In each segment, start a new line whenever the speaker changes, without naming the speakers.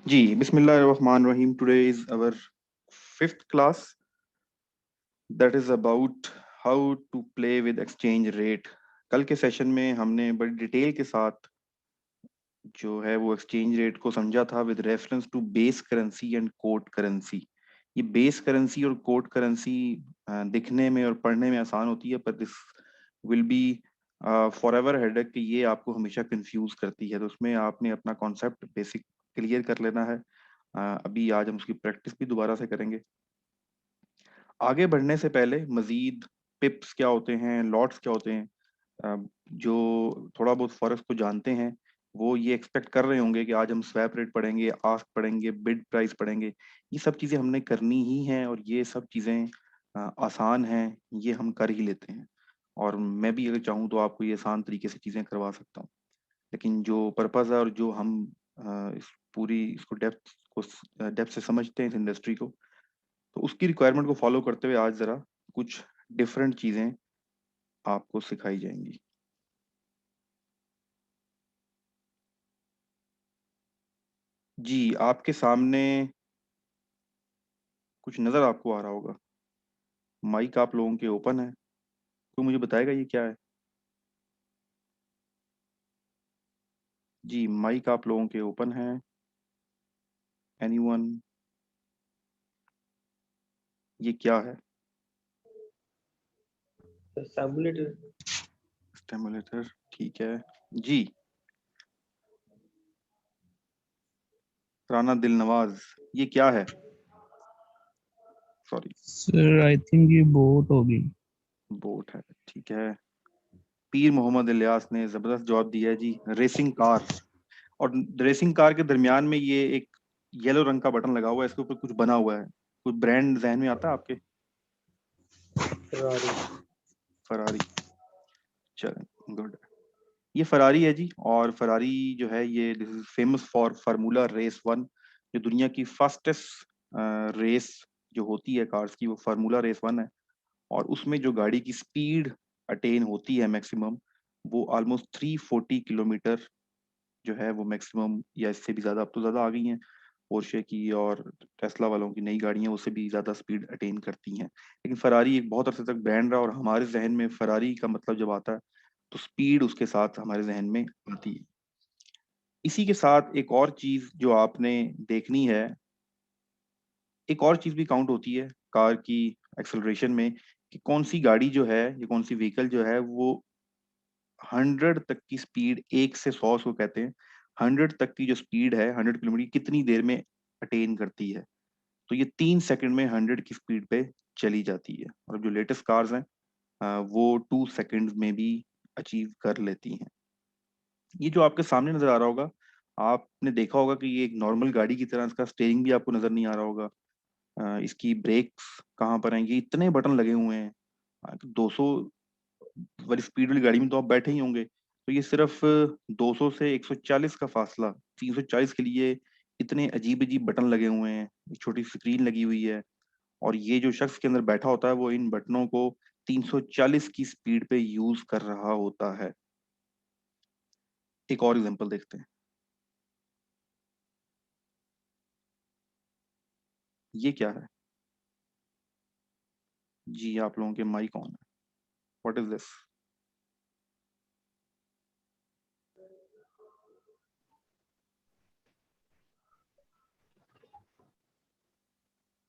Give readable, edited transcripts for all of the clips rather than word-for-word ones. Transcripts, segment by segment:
जी, बिस्मिल्लाहिर्रहमानिर्रहीम। Today is our fifth class that is about how to play with exchange rate। कल के session में हमने बड़ी डिटेल के साथ जो है वो एक्सचेंज रेट को समझा था with reference to base currency and quote currency. ये बेस करेंसी और कोट करेंसी दिखने में और पढ़ने में आसान होती है, पर this will be forever headache कि ये आपको हमेशा कंफ्यूज करती है। तो उसमें आपने अपना कॉन्सेप्ट बेसिक क्लियर कर लेना है। अभी आज हम उसकी प्रैक्टिस भी दोबारा से करेंगे। आगे बढ़ने से पहले मजीद पिप्स क्या होते हैं, लॉट्स क्या होते हैं, जो थोड़ा बहुत फॉरेक्स को जानते हैं वो ये एक्सपेक्ट कर रहे होंगे कि आज हम स्वैप रेट पढ़ेंगे, आस्क पढ़ेंगे, बिड प्राइस पढ़ेंगे। ये सब चीज़ें हमने करनी ही हैं और ये सब चीज़ें आसान हैं, ये हम कर ही लेते हैं। और मैं भी अगर चाहूँ तो आपको ये आसान तरीके से चीज़ें करवा सकता हूँ। लेकिन जो पर्पज़ है और जो हम इस पूरी इसको डेप्थ से समझते हैं इस इंडस्ट्री को, तो उसकी रिक्वायरमेंट को फॉलो करते हुए आज ज़रा कुछ डिफरेंट चीज़ें आपको सिखाई जाएंगी। जी, आपके सामने कुछ नज़र आपको आ रहा होगा। माइक आप लोगों के ओपन है। कोई मुझे बताएगा ये क्या है? जी, माइक आप लोगों के ओपन है। एनीवन? ये क्या है?
Simulator.
स्टेमुलेटर, ठीक है। जी, राना दिलनवाज, ये क्या है? सॉरी,
सर आई थिंक ये बोट होगी।
बोट है, ठीक है। पीर मोहम्मद इलियास ने जबरदस्त जवाब दिया है जी, रेसिंग कार। और रेसिंग कार के दरमियान में ये एक येलो रंग का बटन लगा हुआ है, इसके ऊपर कुछ बना हुआ है। कोई ब्रांड जहन में आता है आपके?
Ferrari.
फरारी, चलो गुड। ये फरारी है जी। और फरारी जो है ये this is famous for formula race one. जो दुनिया की फास्टेस्ट रेस जो होती है कार्स की, वो फार्मूला रेस वन है। और उसमें जो गाड़ी की स्पीड अटेन होती है मैक्सिमम, वो ऑलमोस्ट 340 किलोमीटर जो है वो मैक्सिमम, या इससे भी ज़्यादा, अब तो ज़्यादा आ गई हैं। पोर्शे की और टेस्ला वालों की नई गाड़ियां उससे भी ज़्यादा स्पीड अटेन करती हैं। लेकिन फरारी एक बहुत अरसे तक ब्रांड रहा और हमारे जहन में फरारी का मतलब जब आता है तो स्पीड उसके साथ हमारे जहन में आती है। इसी के साथ एक और चीज जो आपने देखनी है, एक और चीज भी काउंट होती है कार की एक्सेलरेशन में, कि कौन सी गाड़ी जो है या कौन सी व्हीकल जो है वो 100 तक की स्पीड, 1 से 100 को कहते हैं, 100 तक की जो स्पीड है, 100 किलोमीटर कितनी देर में अटेन करती है। तो ये 3 सेकंड में 100 की स्पीड पे चली जाती है। और जो लेटेस्ट कार्स हैं वो 2 सेकंड में भी अचीव कर लेती हैं। ये जो आपके सामने नजर आ रहा होगा, आपने देखा होगा कि ये एक नॉर्मल गाड़ी की तरह, इसका स्टेयरिंग भी आपको नजर नहीं आ रहा होगा। इसकी ब्रेक्स कहाँ पर हैं? ये इतने बटन लगे हुए हैं। 200 वाली स्पीड वाली गाड़ी में तो आप बैठे ही होंगे, तो ये सिर्फ 200 से 140 का फासला, 340 के लिए इतने अजीब अजीब बटन लगे हुए हैं, एक छोटी स्क्रीन लगी हुई है। और ये जो शख्स के अंदर बैठा होता है वो इन बटनों को 340 की स्पीड पे यूज कर रहा होता है। एक और एग्जांपल देखते हैं। ये क्या है? जी, आप लोगों के माइक ऑन है। What is this?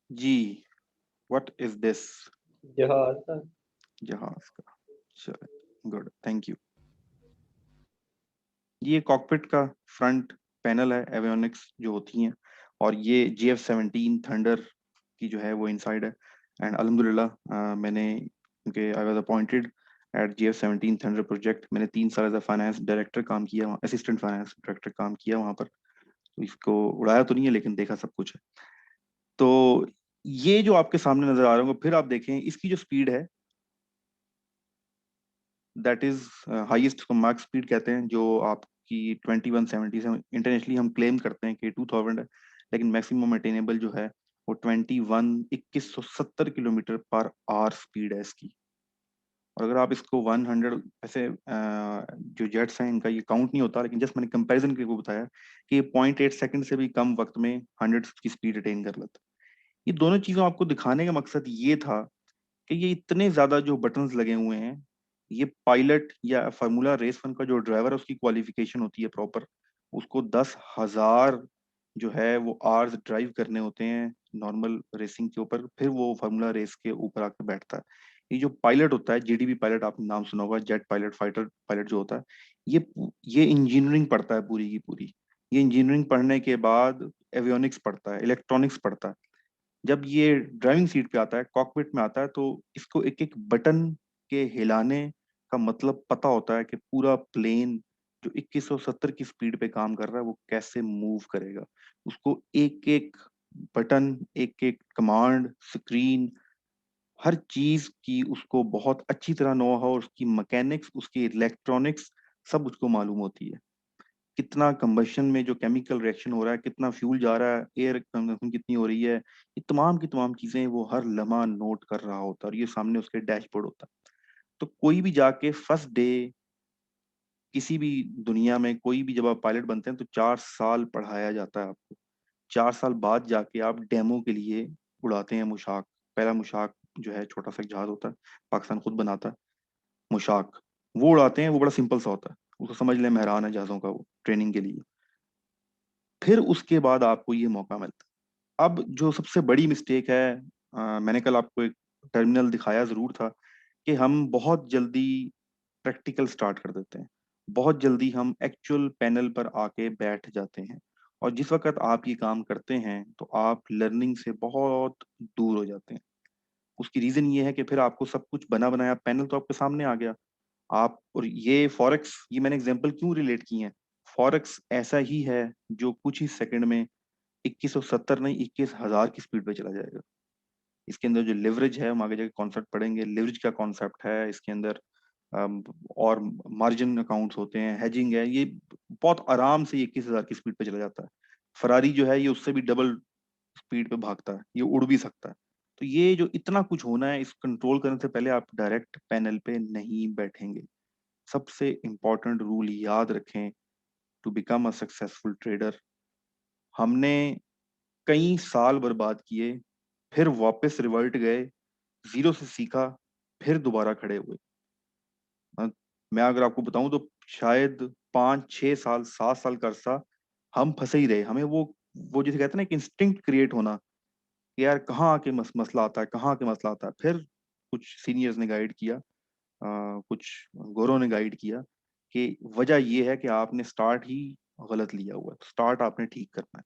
जी, व्हाट इज दिस?
जहाज था।
जहाज का, चलो गुड, थैंक यू। ये कॉकपिट का फ्रंट पैनल है, एवियोनिक्स जो होती हैं। और ये GF17 थंडर की जो है वो इनसाइड है। एंड अल्हम्दुलिल्लाह मैंने, क्योंकि I was appointed at GF17 Thunder project, मैंने 3 साल एज अ फाइनेंस डायरेक्टर काम किया वहाँ, असिस्टेंट फाइनेंस डायरेक्टर काम किया वहाँ पर। तो इसको उड़ाया तो नहीं है लेकिन देखा सब कुछ है। तो ये जो आपके सामने नजर आ रहा होगा, फिर आप देखें इसकी जो स्पीड है, that is highest mark speed कहते हैं, जो आपकी 2170 से इंटरनेशनली हम क्लेम करते हैं कि 2000 है। लेकिन मैक्सिमम अटेनेबल जो है वो 21,170 किलोमीटर पर आवर स्पीड है इसकी। और अगर आप इसको 100 ऐसे जो जेट्स हैं इनका ये काउंट नहीं होता, लेकिन जस्ट मैंने कंपैरिजन के लिए बताया कि 0.8 सेकंड से भी कम वक्त में 100 की स्पीड अटेन कर लेता। ये दोनों चीजों आपको दिखाने का मकसद ये था कि ये इतने ज्यादा जो बटन्स लगे हुए हैं, ये पायलट या फार्मूला रेस वन का जो ड्राइवर है उसकी क्वालिफिकेशन होती है प्रॉपर। उसको 10,000 जो है वो आवर्स ड्राइव करने होते हैं नॉर्मल रेसिंग के ऊपर, फिर वो फार्मूला रेस के ऊपर आकर बैठता है। ये जो पायलट होता है, जेडीबी पायलट, आपने नाम सुना होगा, जेट पायलट, फाइटर पायलट जो होता है, ये ये इंजीनियरिंग पढ़ता है पूरी की पूरी। ये इंजीनियरिंग पढ़ने के बाद एवियोनिक्स पढ़ता है, इलेक्ट्रॉनिक्स पढ़ता है। जब ये ड्राइविंग सीट पे आता है, कॉकपिट में आता है, तो इसको एक एक बटन के हिलाने का मतलब पता होता है कि पूरा प्लेन जो 2170 की स्पीड पे काम कर रहा है वो कैसे मूव करेगा। उसको एक एक बटन, एक एक कमांड, स्क्रीन, हर चीज की उसको बहुत अच्छी तरह नो हाउ, उसकी मैकेनिक्स, उसकी इलेक्ट्रॉनिक्स सब उसको मालूम होती है। कितना कंबशन में जो केमिकल रिएक्शन हो रहा है, कितना फ्यूल जा रहा है, एयर कंजम्पशन कितनी हो रही है, ये तमाम की तमाम चीजें वो हर लम्हा नोट कर रहा होता है, और ये सामने उसके डैशबोर्ड होता है। तो कोई भी जाके फर्स्ट डे किसी भी दुनिया में, कोई भी जब आप पायलट बनते हैं तो 4 साल पढ़ाया जाता है आपको। 4 साल बाद जाके आप डेमो के लिए उड़ाते हैं मुशाक। पहला मुशाक जो है छोटा सा एक जहाज होता है, पाकिस्तान खुद बनाता है मुशाक, वो उड़ाते हैं। वो बड़ा सिंपल सा होता है, उसको समझ ले मेहरान है जहाजों का, वो ट्रेनिंग के लिए। फिर उसके बाद आपको ये मौका मिलता है। अब जो सबसे बड़ी मिस्टेक है, मैंने कल आपको एक टर्मिनल दिखाया जरूर था, कि हम बहुत जल्दी प्रैक्टिकल स्टार्ट कर देते हैं, बहुत जल्दी हम एक्चुअल पैनल पर आके बैठ जाते हैं। और जिस वक्त आप ये काम करते हैं तो आप लर्निंग से बहुत दूर हो जाते हैं। उसकी रीजन ये है कि फिर आपको सब कुछ बना बनाया पैनल तो आपके सामने आ गया। आप, और ये फॉरेक्स, ये मैंने एग्जांपल क्यों रिलेट की है, फॉरेक्स ऐसा ही है जो कुछ ही सेकंड में 2170 नहीं 21,000 की स्पीड पे चला जाएगा। इसके अंदर जो लिवरेज है, हम आगे जाके कॉन्सेप्ट पढ़ेंगे, लिवरेज का कॉन्सेप्ट है इसके अंदर। और मार्जिन अकाउंट्स होते हैं, हेजिंग है, ये बहुत आराम से 21,000 की स्पीड पे चला जाता है। फरारी जो है ये उससे भी डबल स्पीड पे भागता है, ये उड़ भी सकता है। तो ये जो इतना कुछ होना है, इस कंट्रोल करने से पहले आप डायरेक्ट पैनल पे नहीं बैठेंगे। सबसे इंपॉर्टेंट रूल याद रखें to become a successful trader. हमने कई साल बर्बाद किए, फिर वापस रिवर्ट गए, जीरो से सीखा, फिर दोबारा खड़े हुए। हाँ, मैं अगर आपको बताऊं तो शायद 5 6 साल 7 साल का अरसा हम फंसे ही रहे। हमें वो जैसे कहते हैं ना, एक इंस्टिंक्ट क्रिएट होना कि यार कहाँ आके मसला आता है, कहाँ आके मसला आता है। फिर कुछ सीनियर्स ने गाइड किया, कुछ गोरों ने गाइड किया कि वजह ये है कि आपने स्टार्ट ही गलत लिया हुआ है, स्टार्ट आपने ठीक करना है।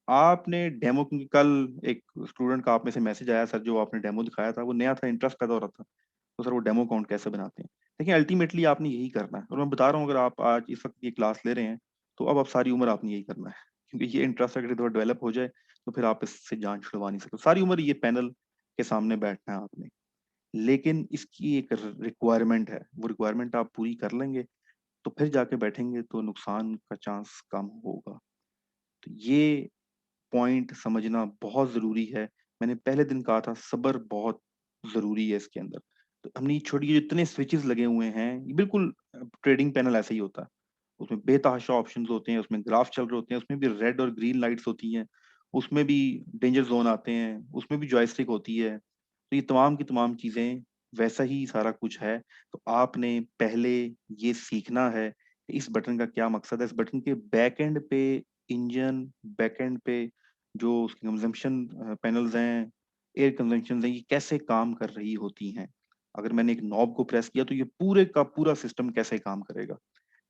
आपने डेमो, क्योंकि कल एक स्टूडेंट का आप में से मैसेज आया, सर जो आपने डेमो दिखाया था वो नया था, इंटरेस्ट पैदा हो रहा था, तो सर वो डेमो अकाउंट कैसे बनाते हैं। देखिए अल्टीमेटली आपने यही करना है, और मैं बता रहा हूँ अगर आप आज इस वक्त ये क्लास ले रहे हैं तो अब आप सारी उम्र आपने यही करना है, क्योंकि ये इंटरेस्ट अगर थोड़ा डेवलप हो जाए तो फिर आप इससे जान छुड़वा नहीं सकते। सारी उम्र ये पैनल के सामने बैठना है आपने। लेकिन इसकी एक रिक्वायरमेंट है, वो रिक्वायरमेंट आप पूरी कर लेंगे तो फिर जाके बैठेंगे तो नुकसान का चांस कम होगा। तो ये पॉइंट समझना बहुत जरूरी है। मैंने पहले दिन कहा था सब्र बहुत जरूरी है इसके अंदर। तो हमने ये छोटी जितने स्विचेस लगे हुए हैं, ये बिल्कुल ट्रेडिंग पैनल ऐसे ही होता है। उसमें बेतहाशा ऑप्शंस होते हैं, उसमें ग्राफ चल रहे होते हैं, उसमें भी रेड और ग्रीन लाइट्स होती हैं, उसमें भी डेंजर जोन आते हैं, उसमें भी जॉयस्टिक होती है। तो ये तमाम की तमाम चीजें, वैसा ही सारा कुछ है। तो आपने पहले ये सीखना है कि इस बटन का क्या मकसद है, इस बटन के बैक एंड पे इंजन, बैक एंड पे जो उसकी कंजम्पशन पैनल्स हैं, एयर कंजम्पशन है, ये कैसे काम कर रही होती हैं। अगर मैंने एक नॉब को प्रेस किया तो ये पूरे का पूरा सिस्टम कैसे काम करेगा,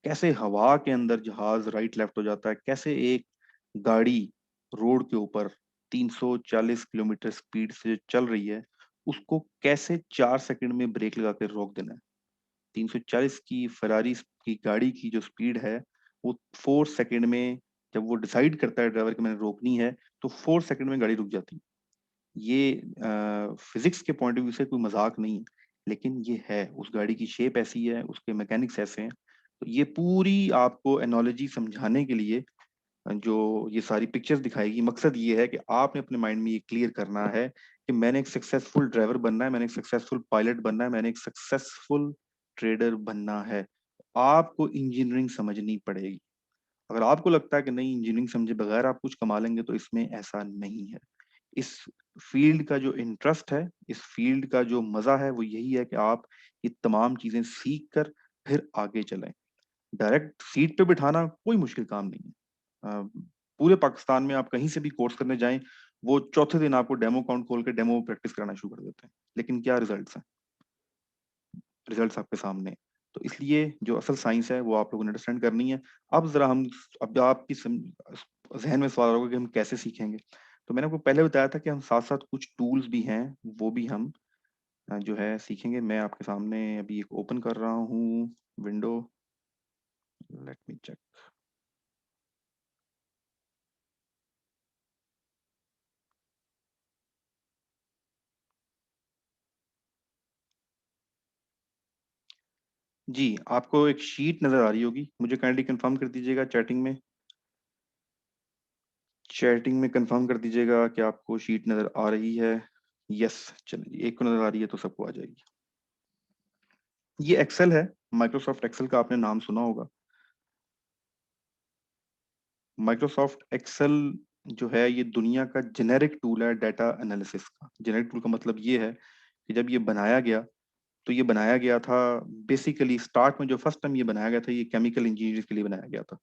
कैसे हवा के अंदर जहाज राइट लेफ्ट हो जाता है, कैसे एक गाड़ी रोड के ऊपर 340 किलोमीटर स्पीड से चल रही है, उसको कैसे 4 सेकंड में ब्रेक लगा के रोक देना है। 340 की फरारी की गाड़ी की जो स्पीड है, वो 4 सेकंड में, जब वो डिसाइड करता है ड्राइवर कि मैंने रोकनी है, तो 4 सेकंड में गाड़ी रुक जाती है। ये फिजिक्स के पॉइंट ऑफ व्यू से कोई मजाक नहीं है, लेकिन ये है, उस गाड़ी की शेप ऐसी है, उसके मैकेनिक्स ऐसे हैं। तो ये पूरी आपको एनोलॉजी समझाने के लिए जो ये सारी पिक्चर्स दिखाएगी, मकसद ये है कि आपने अपने माइंड में ये क्लियर करना है कि मैंने एक सक्सेसफुल ड्राइवर बनना है, मैंने एक सक्सेसफुल पायलट बनना है, मैंने एक सक्सेसफुल ट्रेडर बनना है। आपको इंजीनियरिंग समझनी पड़ेगी। अगर आपको लगता है कि नहीं, इंजीनियरिंग समझे बगैर आप कुछ कमा लेंगे, तो इसमें ऐसा नहीं है। इस फील्ड का जो इंटरेस्ट है, इस फील्ड का जो मजा है, वो यही है कि आप ये तमाम चीजें सीख कर फिर आगे चलें। डायरेक्ट सीट पे बिठाना कोई मुश्किल काम नहीं है। पूरे पाकिस्तान में आप कहीं से भी कोर्स करने जाएं, वो चौथे दिन आपको डेमो अकाउंट खोल के डेमो प्रैक्टिस कराना शुरू कर देते हैं, लेकिन क्या रिजल्ट्स हैं? रिजल्ट्स आपके सामने हैं। तो इसलिए जो असल साइंस है वो आप लोगों ने अंडरस्टैंड करनी है। अब जरा हम, अब आपकी जहन में सवाल होगा कि हम कैसे सीखेंगे। तो मैंने आपको पहले बताया था कि हम साथ साथ कुछ टूल्स भी हैं, वो भी हम जो है सीखेंगे। मैं आपके सामने अभी एक ओपन कर रहा हूँ विंडो, लेट मी चेक। जी, आपको एक शीट नजर आ रही होगी, मुझे काइंडली कंफर्म कर दीजिएगा चैटिंग में। चैटिंग में कंफर्म कर दीजिएगा कि आपको शीट नजर आ रही है। यस, चलिए, एक को नजर आ रही है तो सबको आ जाएगी। ये एक्सेल है, माइक्रोसॉफ्ट एक्सेल का आपने नाम सुना होगा। माइक्रोसॉफ्ट एक्सेल जो है ये दुनिया का जेनेरिक टूल है डाटा एनालिसिस का। जेनेरिक टूल का मतलब ये है कि जब ये बनाया गया, तो ये बनाया गया था बेसिकली, स्टार्ट में जो फर्स्ट टाइम ये बनाया गया था, ये केमिकल इंजीनियर्स के लिए बनाया गया था।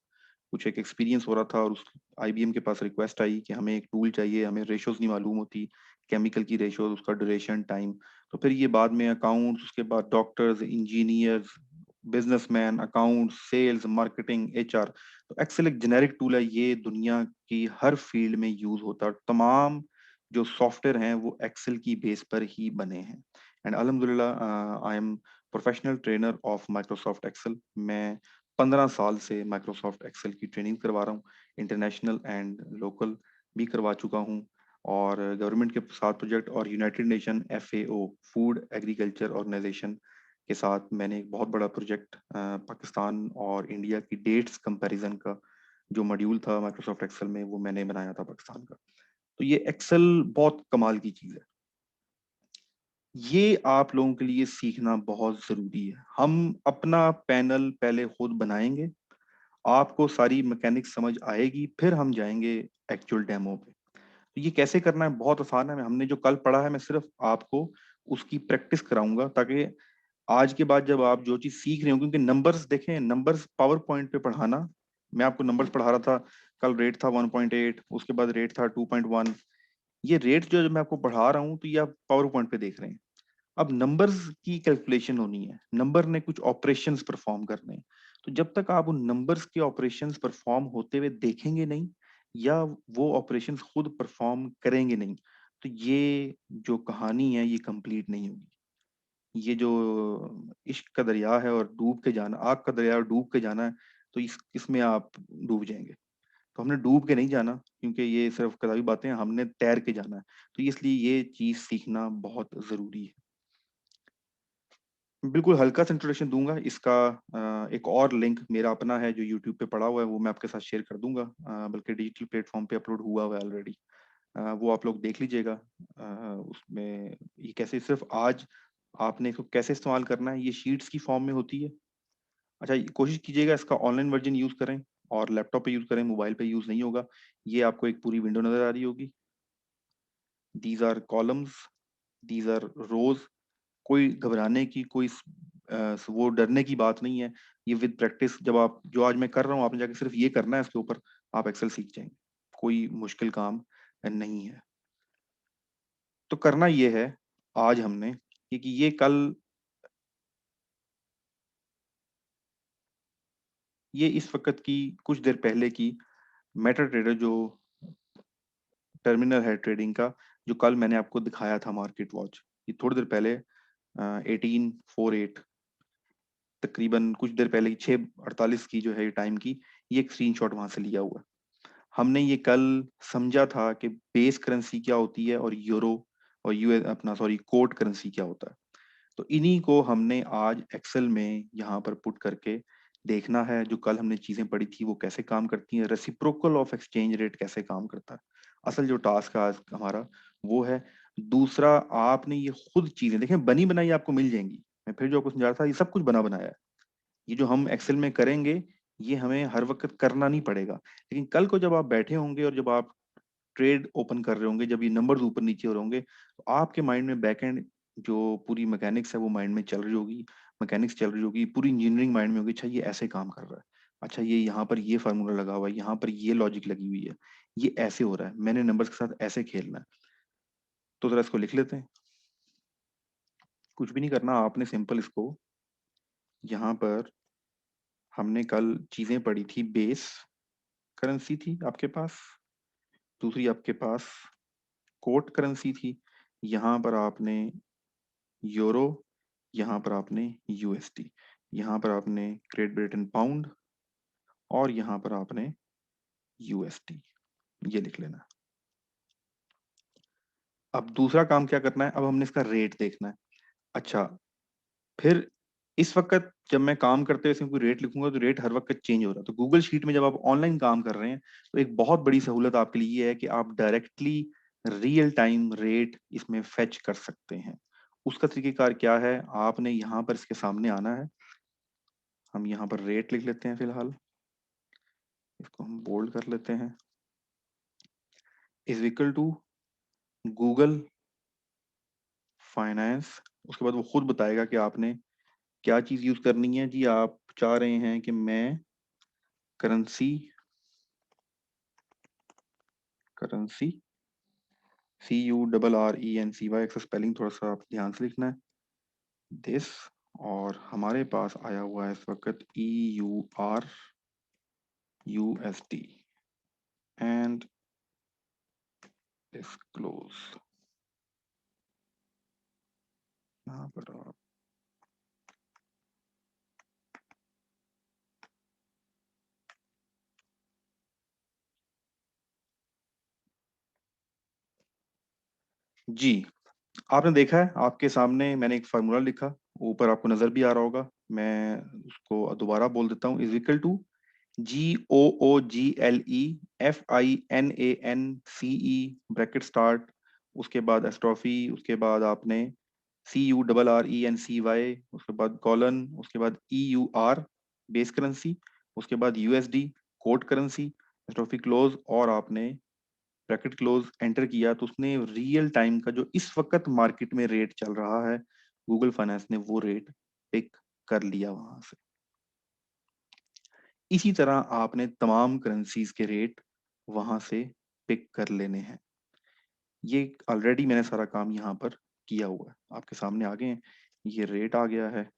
कुछ एक एक्सपीरियंस हो रहा था और उस आईबीएम के पास रिक्वेस्ट आई कि हमें एक टूल चाहिए, हमें रेशोज नहीं मालूम होती, केमिकल की रेशोज, उसका ड्यूरेशन टाइम। तो फिर ये बाद में अकाउंट्स, उसके बाद doctors, engineers, businessman, accounts, sales, marketing, HR. तो एक्सेल एक जेनेरिक टूल है, ये दुनिया की हर फील्ड में यूज होता है। तमाम जो सॉफ्टवेयर हैं वो एक्सेल की बेस पर ही बने हैं। एंड अल्हम्दुलिल्लाह I am professional trainer of Microsoft Excel. मैं 15 साल से माइक्रोसॉफ्ट एक्सेल की ट्रेनिंग करवा रहा हूँ, इंटरनेशनल एंड लोकल भी करवा चुका हूँ। और गवर्नमेंट के साथ प्रोजेक्ट और United Nation FAO, Food Agriculture Organization के साथ मैंने एक बहुत बड़ा प्रोजेक्ट पाकिस्तान और इंडिया की डेट्स कंपैरिजन का जो मॉड्यूल था माइक्रोसॉफ्ट एक्सेल में, वो मैंने बनाया था पाकिस्तान का। तो ये एक्सेल बहुत कमाल की चीज है, ये आप लोगों के लिए सीखना बहुत जरूरी है। हम अपना पैनल पहले खुद बनाएंगे, आपको सारी मैकेनिक्स समझ आएगी, फिर हम जाएंगे एक्चुअल डेमो पे। तो ये कैसे करना है, बहुत आसान है। हमने जो कल पढ़ा है, मैं सिर्फ आपको उसकी प्रैक्टिस कराऊंगा, ताकि आज के बाद जब आप जो चीज सीख रहे हो, क्योंकि नंबर्स देखें, नंबर्स पावर पॉइंट पे पढ़ाना, मैं आपको नंबर्स पढ़ा रहा था कल, रेट था 1.8, उसके बाद रेट था 2.1। ये रेट जो मैं आपको पढ़ा रहा हूँ, तो ये आप पावर पॉइंट पे देख रहे हैं। अब नंबर्स की कैलकुलेशन होनी है, नंबर ने कुछ ऑपरेशंस परफॉर्म करने हैं। तो जब तक आप उन नंबर्स के ऑपरेशंस परफॉर्म होते हुए देखेंगे नहीं, या वो ऑपरेशंस खुद परफॉर्म करेंगे नहीं, तो ये जो कहानी है ये कंप्लीट नहीं होगी। ये जो इश्क का दरिया है और डूब के जाना, आग का दरिया और डूब के जाना है, तो इसमें आप डूब जाएंगे। तो हमने डूब के नहीं जाना, क्योंकि ये सिर्फ कदावी बातें हैं, हमने तैर के जाना है। तो इसलिए ये चीज सीखना बहुत जरूरी है। बिल्कुल हल्का सा इंट्रोडक्शन दूंगा इसका। एक और लिंक मेरा अपना है जो यूट्यूब पे पड़ा हुआ है, वो मैं आपके साथ शेयर कर दूंगा, बल्कि डिजिटल प्लेटफॉर्म पे अपलोड हुआ हुआ है ऑलरेडी। वो आप लोग देख लीजिएगा। उसमें ये कैसे, सिर्फ आज आपने इसको कैसे इस्तेमाल करना है, ये शीट्स की फॉर्म में होती है। अच्छा, कोशिश कीजिएगा इसका ऑनलाइन वर्जन यूज करें, और लैपटॉप पे यूज करें, मोबाइल पे यूज नहीं होगा। ये आपको एक पूरी विंडो नजर आ रही होगी। These are columns, these are rows. कोई घबराने की, कोई वो डरने की बात नहीं है। ये विद प्रैक्टिस, जब आप, जो आज मैं कर रहा हूँ, आपने जाके सिर्फ ये करना है, इसके ऊपर आप एक्सेल सीख जाएंगे। कोई मुश्किल काम नहीं है। तो करना ये है आज हमने, क्योंकि ये कल, ये इस वक्त की, कुछ देर पहले की मेटा ट्रेडर जो टर्मिनल है ट्रेडिंग का, जो कल मैंने आपको दिखाया था मार्केट वॉच, ये थोड़ी देर पहले 1848, तकरीबन कुछ देर पहले की 6:48 की जो है टाइम की, ये एक स्क्रीनशॉट वहां से लिया हुआ है। हमने ये कल समझा था कि बेस करेंसी क्या होती है, और यूरो और यूएस, अपना सॉरी, कोड करेंसी क्या होता है। तो इन्हीं को हमने आज एक्सेल में यहाँ पर पुट करके देखना है जो कल हमने चीजें पढ़ी थी वो कैसे काम करती हैं, रेसिप्रोकल ऑफ एक्सचेंज रेट कैसे काम करता है। असल जो टास्क है आज हमारा वो है। दूसरा, आपने ये खुद चीजें देखें बनी बनाई आपको मिल जाएंगी। मैं फिर जो आपको समझा रहा था, ये सब कुछ बना बनाया है। ये जो हम एक्सेल में करेंगे ये हमें हर वक्त करना नहीं पड़ेगा, लेकिन कल को जब आप बैठे होंगे और जब आप ट्रेड ओपन कर रहे होंगे, जब ये नंबर्स ऊपर नीचे हो रहे होंगे, तो आपके माइंड में बैकएंड जो पूरी मैकेनिक्स है वो माइंड में चल रही होगी, मैकेनिक्स चल रही होगी, पूरी इंजीनियरिंग माइंड में होगी। अच्छा ये ऐसे काम कर रहा है, अच्छा ये यहाँ पर ये फार्मूला लगा हुआ है, यहाँ पर ये लॉजिक लगी हुई है, ये ऐसे हो रहा है, मैंने नंबर्स के साथ ऐसे खेलना है। तो जरा इसको लिख लेते हैं। कुछ भी नहीं करना आपने, सिंपल इसको यहाँ पर हमने कल चीजें पढ़ी थी। बेस करेंसी थी आपके पास, दूसरी आपके पास कोट करेंसी थी, यहाँ पर आपने यूरो, यहाँ पर आपने यूएसडी, यहाँ पर आपने ग्रेट ब्रिटेन पाउंड, और यहाँ पर आपने यूएसडी। ये लिख लेना। अब दूसरा काम क्या करना है, अब हमने इसका रेट देखना है। अच्छा, फिर इस वक्त जब मैं काम करते हुए इसमें कोई रेट लिखूंगा तो रेट हर वक्त चेंज हो रहा है। तो गूगल शीट में जब आप ऑनलाइन काम कर रहे हैं तो एक बहुत बड़ी सहूलत आपके लिए ये है कि आप डायरेक्टली रियल टाइम रेट इसमें फेच कर सकते हैं। उसका तरीकेकार क्या है, आपने यहाँ पर इसके सामने आना है। हम यहाँ पर रेट लिख लेते हैं फिलहाल, इसको हम बोल्ड कर लेते हैं। Is equal to Google Finance. उसके बाद वो खुद बताएगा कि आपने क्या चीज यूज करनी है। जी आप चाह रहे हैं कि मैं करेंसी करेंसी CURRENCY, इसका स्पेलिंग थोड़ा सा आप ध्यान से लिखना है, दिस। और हमारे पास आया हुआ है इस वक्त EURUSD एंड डिस्क्लोज। यहाँ पर आप जी, आपने देखा है आपके सामने मैंने एक फार्मूला लिखा, ऊपर आपको नजर भी आ रहा होगा। मैं उसको दोबारा बोल देता हूँ। Is equal to GOOGLEFINANCE bracket start, उसके बाद एस्ट्रॉफी, उसके बाद आपने CURRENCY, उसके बाद कॉलन, उसके बाद EUR बेस करेंसी, उसके बाद USD कोड करेंसी, एस्ट्रॉफी क्लोज, और आपने ब्रैकेट क्लोज एंटर किया तो उसने रियल टाइम का जो इस वक्त मार्केट में रेट चल रहा है, गूगल फाइनेंस ने वो रेट पिक कर लिया वहां से। इसी तरह आपने तमाम करेंसीज के रेट वहां से पिक कर लेने हैं। ये ऑलरेडी मैंने सारा काम यहाँ पर किया हुआ है, आपके सामने आ गए हैं। ये रेट आ गया है,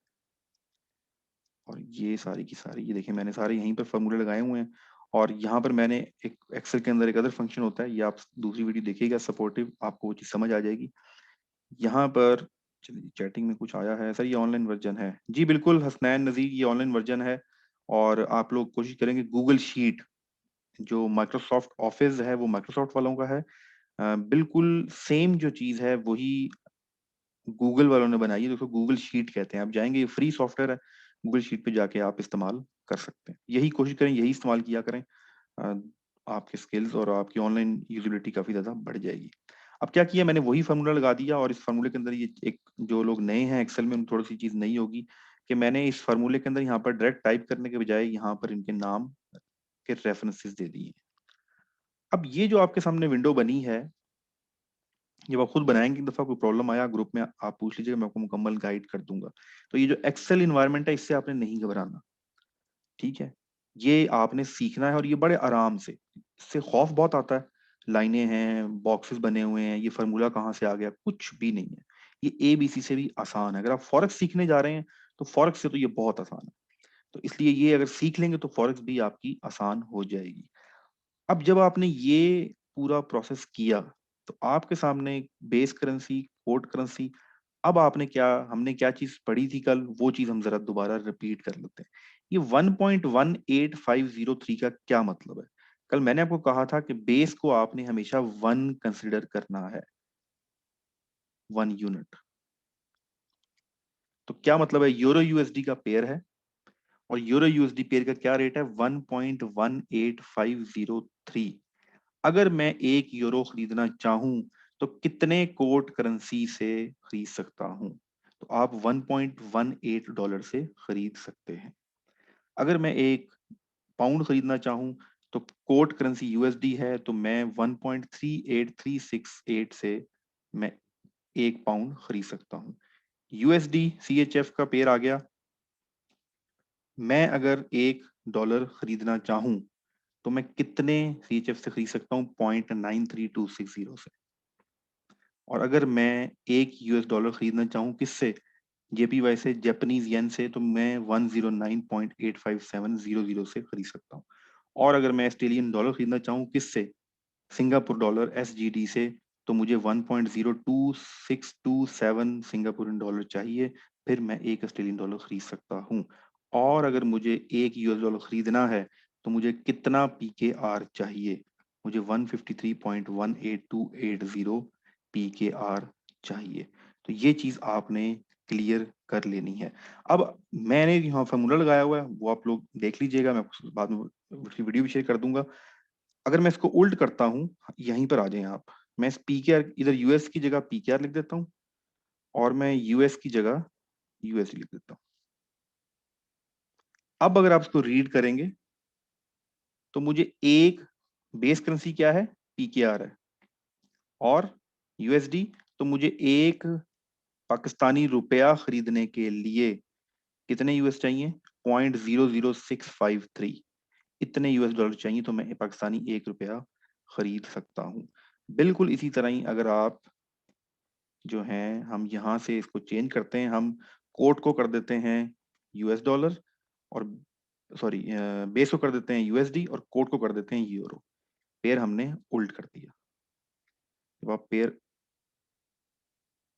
और ये सारी की सारी, ये देखिए मैंने सारे यहीं पर फॉर्मूले लगाए हुए हैं। और यहाँ पर मैंने एक एक्सेल के अंदर एक अदर फंक्शन होता है, ये आप दूसरी वीडियो देखिएगा सपोर्टिव, आपको वो चीज समझ आ जाएगी। यहाँ पर चलिए चैटिंग में कुछ आया है, सर ये ऑनलाइन वर्जन है। जी बिल्कुल हसनैन नजीर, ये ऑनलाइन वर्जन है। और आप लोग कोशिश करेंगे गूगल शीट, जो माइक्रोसॉफ्ट ऑफिस है वो माइक्रोसॉफ्ट वालों का है। बिल्कुल सेम जो चीज है वही गूगल वालों ने बनाई है, तो उसको गूगल शीट कहते हैं। आप जाएंगे, ये फ्री सॉफ्टवेयर है, गूगल शीट पे जाके आप इस्तेमाल कर सकते हैं। यही कोशिश करें, यही इस्तेमाल किया करें। अ, आपके स्किल्स और आपकी ऑनलाइन यूजिबिलिटी काफी ज्यादा बढ़ जाएगी। अब क्या किया मैंने, वही फार्मूला लगा दिया, और इस फार्मूले के अंदर ये एक, जो लोग नए हैं एक्सेल में उन थोड़ी सी चीज नई होगी कि मैंने इस फार्मूले के अंदर यहाँ पर डायरेक्ट टाइप करने के बजाय यहाँ पर इनके नाम के रेफरेंसेस दे दिए। अब ये जो आपके सामने विंडो बनी है, जब आप खुद बनाएंगे एक दफा कोई प्रॉब्लम आया ग्रुप में आप पूछ लीजिएगा, मैं आपको मुकम्मल गाइड कर दूंगा। तो ये जो एक्सेल इन्वायरमेंट है इससे आपने नहीं घबराना, ठीक है। ये आपने सीखना है, और ये बड़े आराम से, इससे खौफ बहुत आता है, लाइनें हैं, बॉक्सेस बने हुए हैं, ये फार्मूला कहाँ से आ गया, कुछ भी नहीं है। ये ABC से भी आसान है। अगर आप फॉरेक्स सीखने जा रहे हैं तो फॉरेक्स से तो ये बहुत आसान है। तो इसलिए ये अगर सीख लेंगे तो फॉरेक्स भी आपकी आसान हो जाएगी। अब जब आपने ये पूरा प्रोसेस किया तो आपके सामने बेस करेंसी, कोड करेंसी, अब आपने क्या, हमने क्या चीज पढ़ी थी कल, वो चीज हम जरा दोबारा रिपीट कर लेते हैं। ये 1.18503 का क्या मतलब है। कल मैंने आपको कहा था कि बेस को आपने हमेशा 1 कंसिडर करना है, 1 यूनिट। तो क्या मतलब है, यूरो USD का पेयर है, और यूरो यूएसडी पेयर का क्या रेट है? 1.18503। अगर मैं 1 यूरो खरीदना चाहूं तो कितने कोट करेंसी से खरीद सकता हूं? तो आप $1.18 से खरीद सकते हैं। अगर मैं 1 पाउंड खरीदना चाहूं तो कोट करेंसी यूएसडी है, तो मैं 1.38368 से मैं 1 पाउंड खरीद सकता हूं। यूएसडी सीएचएफ का पेयर आ गया। मैं अगर $1 खरीदना चाहूं तो मैं कितने सीएचएफ से खरीद सकता हूँ? 0.93260 से। और अगर मैं $1 खरीदना चाहूँ किससे? जेपीवाई से, जापानीज येन से, तो मैं 109.85700 से खरीद सकता हूँ। और अगर मैं ऑस्ट्रेलियन डॉलर खरीदना चाहूँ किससे? सिंगापुर डॉलर एसजीडी से, तो मुझे 1.02627 सिंगापुरियन डॉलर चाहिए, फिर मैं $1 खरीद सकता हूँ। और अगर मुझे $1 खरीदना है तो मुझे कितना पीकेआर चाहिए? मुझे 153.18280 पीकेआर चाहिए। तो ये चीज आपने क्लियर कर लेनी है। अब मैंने यहाँ फॉर्मूला लगाया हुआ है, वो आप लोग देख लीजिएगा, मैं आपको बाद में उसकी वीडियो भी शेयर कर दूंगा। अगर मैं इसको उल्ट करता हूं, यहीं पर आ जाएं आप। मैं इस पीकेआर, इधर यूएस की जगह पीकेआर लिख देता हूं और मैं यूएस की जगह यूएस लिख देता हूं। अब अगर आप इसको रीड करेंगे तो मुझे एक बेस करेंसी क्या है? पीकेआर है। और यूएसडी, तो मुझे एक पाकिस्तानी रुपया खरीदने के लिए कितने यूएस चाहिए? 0.00653। इतने $US चाहिए तो मैं पाकिस्तानी $1 खरीद सकता हूं। बिल्कुल इसी तरह ही अगर आप जो हैं, हम यहाँ से इसको चेंज करते हैं, हम कोट को कर देते हैं $US, और सॉरी बेस को कर देते हैं यूएसडी और कोट को कर देते हैं यूरो। पेयर हमने उल्ट कर दिया। जब आप पेयर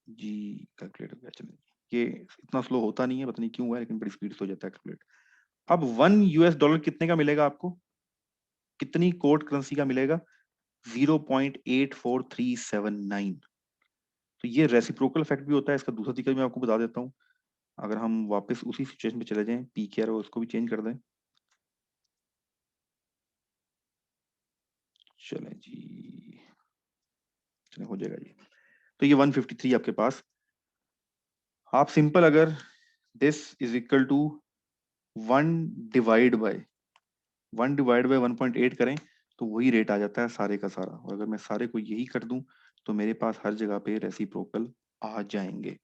जी कैलकुलेट हो गया। चलिए, ये इतना स्लो होता नहीं है, पता नहीं क्यों हुआ है, लेकिन बड़ी स्पीड से हो जाता है कैलकुलेट। अब $1 कितने का मिलेगा आपको? कितनी कोट करेंसी का मिलेगा? 0.84379। तो ये रेसिप्रोकल इफेक्ट भी होता है। इसका दूसरा तरीका भी मैं आपको बता देता हूँ। अगर हम वापस उसी सिचुएशन पे चले जाएं, पीकेआर उसको भी चेंज कर दें। चले जी, चले हो जाएगा ये। तो ये 153 आपके पास। आप सिंपल अगर this is equal to 1 divide by 1.8 करें तो वही रेट आ जाता है सारे का सारा। और अगर मैं सारे को यही कर दूं तो मेरे पास हर जगह पे रेसिप्रोकल आ जाएंगे।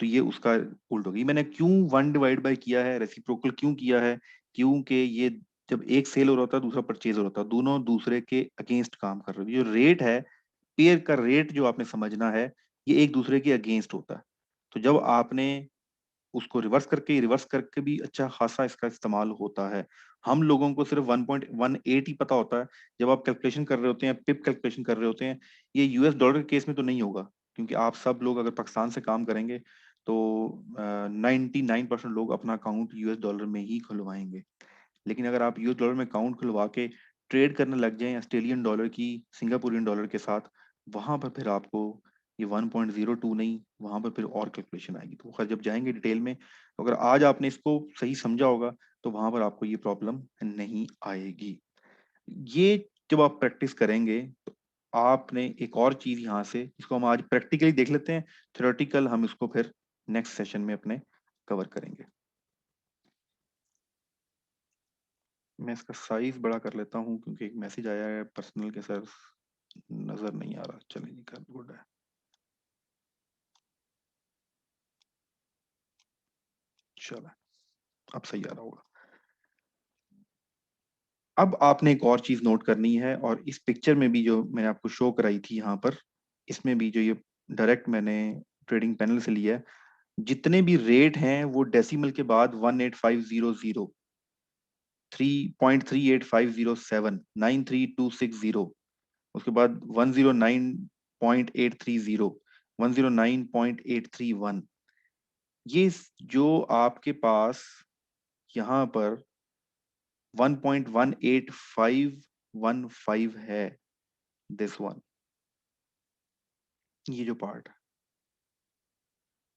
तो ये उसका उल्ट होगी। मैंने क्यों 1 डिवाइड बाय किया है, रेसिप्रोकल क्यों किया है? क्योंकि ये जब एक सेल हो रहा था दूसरा परचेज हो रहा था, दोनों दूसरे के अगेंस्ट काम कर रहे हैं। जो रेट है, पेयर का रेट जो आपने समझना है, ये एक दूसरे के अगेंस्ट होता है। तो जब आपने उसको रिवर्स करके भी अच्छा खासा इसका इस्तेमाल होता है। हम लोगों को सिर्फ 1.18 ही पता होता है जब आप कैलकुलेशन कर रहे होते हैं, पिप कैलकुलेशन कर रहे होते हैं। ये $US के केस में तो नहीं होगा, क्योंकि आप सब लोग अगर पाकिस्तान से काम करेंगे तो 99% लोग अपना अकाउंट $US में ही खुलवाएंगे। लेकिन अगर आप $US में अकाउंट खुलवा के ट्रेड करने लग जाएं ऑस्ट्रेलियन डॉलर की सिंगापुरियन डॉलर के साथ, वहां पर फिर आपको ये 1.02 नहीं, वहां पर फिर और कैलकुलेशन आएगी। तो खैर जब जाएंगे डिटेल में, तो अगर आज आपने इसको सही समझा होगा तो वहां पर आपको ये प्रॉब्लम नहीं आएगी। ये जब आप प्रैक्टिस करेंगे तो आपने एक और चीज यहाँ से, इसको हम आज प्रैक्टिकली देख लेते हैं, थ्योरेटिकल हम इसको फिर नेक्स्ट सेशन में अपने कवर करेंगे। मैं इसका साइज बड़ा कर लेता हूँ क्योंकि एक मैसेज आया है पर्सनल के, सर नजर नहीं आ रहा। चलिए कर गुड है। चलो अब सही आ रहा होगा। अब आपने एक और चीज नोट करनी है, और इस पिक्चर में भी जो मैंने आपको शो कराई थी यहाँ पर, इसमें भी जो ये डायरेक्ट मैंने ट्रेडिंग पैनल से लिया है, जितने भी रेट हैं वो डेसिमल के बाद 18500, 3.38507, 93260, उसके बाद 109.830, 109.831। ये जो आपके पास यहाँ पर 1.18515 है, दिस वन, ये जो पार्ट है,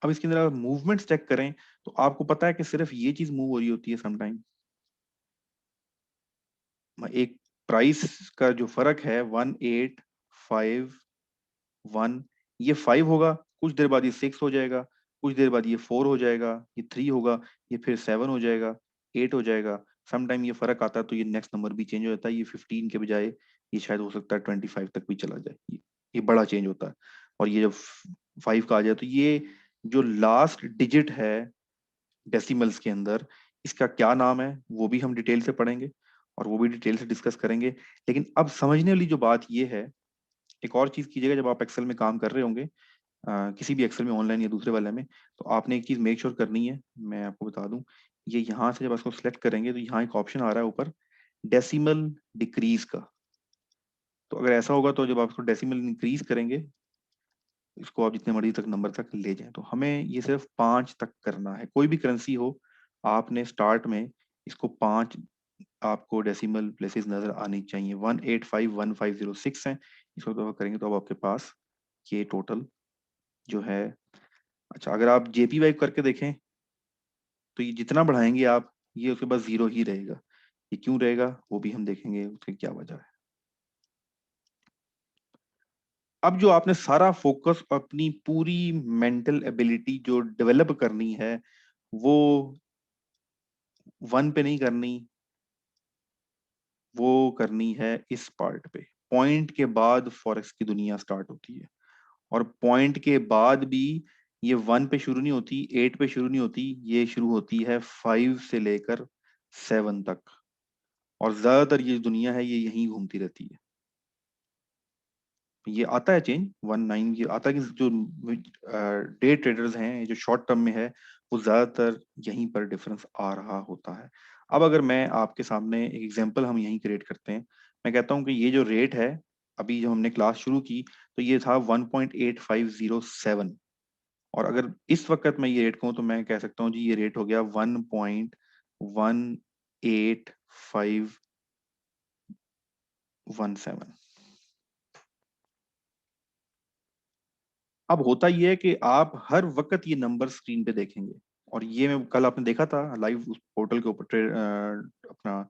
अब इसके अंदर मूवमेंट चेक करें तो आपको पता है कि सिर्फ ये चीज मूव हो रही होती है समटाइम। एक प्राइस का जो फर्क है 1851, ये 5 होगा, कुछ देर बाद ये 6 हो जाएगा, कुछ देर बाद ये 4 हो जाएगा, ये 3 होगा, ये फिर 7 हो जाएगा, 8 हो जाएगा। समटाइम ये फर्क आता है तो ये नेक्स्ट नंबर भी चेंज हो जाता है। ये 15 के बजाय ये शायद हो सकता है 25 तक भी चला जाए। ये बड़ा चेंज होता है। और ये जब 5 का आ जाए तो ये जो लास्ट डिजिट है डेसिमल्स के अंदर, इसका क्या नाम है वो भी हम डिटेल से पढ़ेंगे और वो भी डिटेल से डिस्कस करेंगे। लेकिन अब समझने वाली जो बात ये है, एक और चीज कीजिएगा जब आप एक्सेल में काम कर रहे होंगे, किसी भी एक्सेल में, ऑनलाइन या दूसरे वाले में, तो आपने एक चीज मेक श्योर करनी है, मैं आपको बता दूं। ये यहाँ से जब इसको सिलेक्ट करेंगे तो यहाँ एक ऑप्शन आ रहा है ऊपर, डेसिमल डिक्रीज का। तो अगर ऐसा होगा तो जब आप इसको डेसिमल इंक्रीज करेंगे, इसको आप जितने मर्जी तक नंबर तक ले जाएं, तो हमें ये सिर्फ 5 तक करना है। कोई भी करेंसी हो, आपने स्टार्ट में इसको 5 आपको डेसिमल प्लेसेस नजर आनी चाहिए। 1851506 है। इसको तो करेंगे तो अब आपके पास ये टोटल जो है। अच्छा, अगर आप जेपी वाइप करके देखें तो ये जितना बढ़ाएंगे आप, ये उसके पास जीरो ही रहेगा। ये क्यों रहेगा वो भी हम देखेंगे, उसकी क्या वजह है। अब जो आपने सारा फोकस अपनी पूरी मेंटल एबिलिटी जो डेवलप करनी है, वो 1 पे नहीं करनी, वो करनी है इस पार्ट पे। पॉइंट के बाद फॉरेक्स की दुनिया स्टार्ट होती है। और पॉइंट के बाद भी ये 1 पे शुरू नहीं होती, 8 पे शुरू नहीं होती, ये शुरू होती है 5 से लेकर 7 तक। और ज्यादातर ये दुनिया है ये यहीं घूमती रहती है। ये आता है चेंज 19, ये आता है कि जो डे ट्रेडर्स हैं, जो शॉर्ट टर्म में है, वो ज्यादातर यहीं पर डिफरेंस आ रहा होता है। अब अगर मैं आपके सामने एक एग्जांपल हम यहीं क्रिएट करते हैं, मैं कहता हूं कि ये जो रेट है, अभी जब हमने क्लास शुरू की तो ये था 1.8507। और अगर इस वक्त मैं ये रेट कहूँ तो मैं कह सकता हूँ जी ये रेट हो गया 1.18517। अब होता ये है कि आप हर वक्त ये नंबर स्क्रीन पे देखेंगे। और ये मैं कल आपने देखा था लाइव उस पोर्टल के ऊपर, अपना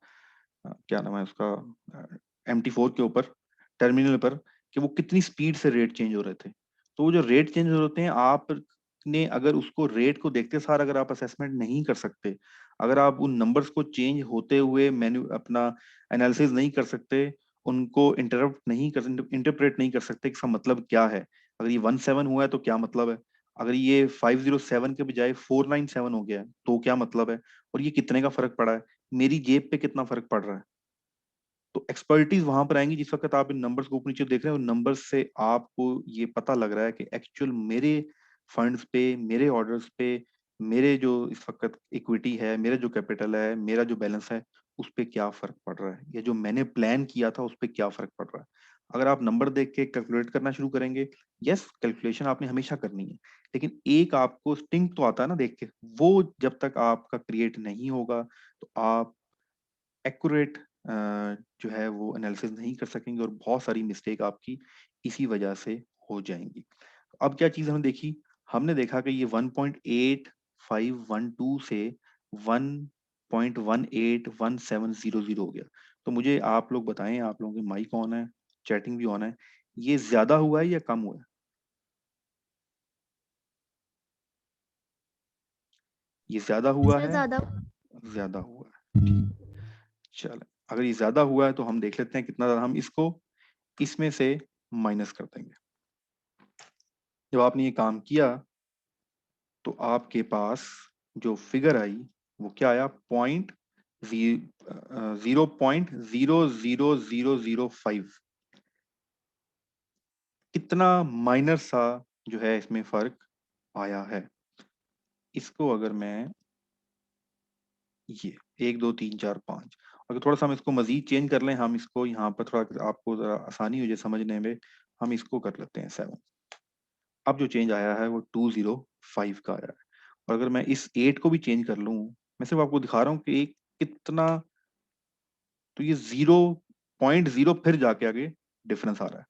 क्या नाम है उसका, MT4 के ऊपर, टर्मिनल पर, कि वो कितनी स्पीड से रेट चेंज हो रहे थे। तो वो जो रेट चेंज हो रहे होते हैं, आपने अगर उसको रेट को देखते सार अगर आप असेसमेंट नहीं कर सकते, अगर आप उन नंबर्स को चेंज होते हुए मेन्यू अपना एनालिसिस नहीं कर सकते, उनको इंटरप्रेट नहीं कर सकते कि इसका मतलब क्या है। अगर ये 17 हुआ है तो क्या मतलब है, अगर ये 507 के बजाय 497 हो गया है तो क्या मतलब है, और ये कितने का फर्क पड़ा है, मेरी जेब पे कितना फर्क पड़ रहा है। तो एक्सपर्टीज वहां पर आएंगी जिस वक्त आप इन नंबर्स को ऊपर नीचे देख रहे हैं, उन नंबर्स से आपको ये पता लग रहा है कि एक्चुअल मेरे फंड्स पे, मेरे ऑर्डर्स पे, मेरे जो इस वक्त इक्विटी है, मेरा जो कैपिटल है, मेरा जो बैलेंस है, उस पे क्या फर्क पड़ रहा है, या जो मैंने प्लान किया था उस पे क्या फर्क पड़ रहा है। अगर आप नंबर देख के कैलकुलेट करना शुरू करेंगे, यस कैलकुलेशन आपने हमेशा करनी है, लेकिन एक आपको स्टिंग तो आता है ना देख के, वो जब तक आपका क्रिएट नहीं होगा तो आप एक्यूरेट जो है वो एनालिसिस नहीं कर सकेंगे, और बहुत सारी मिस्टेक आपकी इसी वजह से हो जाएंगी। अब क्या चीज हमने देखी, हमने देखा कि ये 1.8512 से 1.181700 हो गया। तो मुझे आप लोग बताएं, आप लोगों के माइक ऑन है, चैटिंग भी ऑन है, ये ज्यादा हुआ है या कम हुआ है? ये ज्यादा हुआ
सर
है,
ज्यादा।
ज्यादा हुआ है, ठीक। चलो, अगर ये ज्यादा हुआ है तो हम देख लेते हैं कितना ज्यादा, हम इसको इसमें से माइनस कर देंगे। जब आपने ये काम किया तो आपके पास जो फिगर आई वो क्या आया, 0.00005। कितना माइनर सा जो है इसमें फर्क आया है। इसको अगर मैं ये 1 2 3 4 5, अगर थोड़ा सा हम इसको मजीद चेंज कर लें, हम इसको यहाँ पर थोड़ा आपको जरा आसानी हो जाए समझने में, हम इसको कर लेते हैं 7। अब जो चेंज आया है वो 205 का आया है। और अगर मैं इस 8 को भी चेंज कर लूं, मैं सिर्फ आपको दिखा रहा हूँ कि एक कितना, तो ये 0.0 फिर जाके आगे डिफरेंस आ रहा है।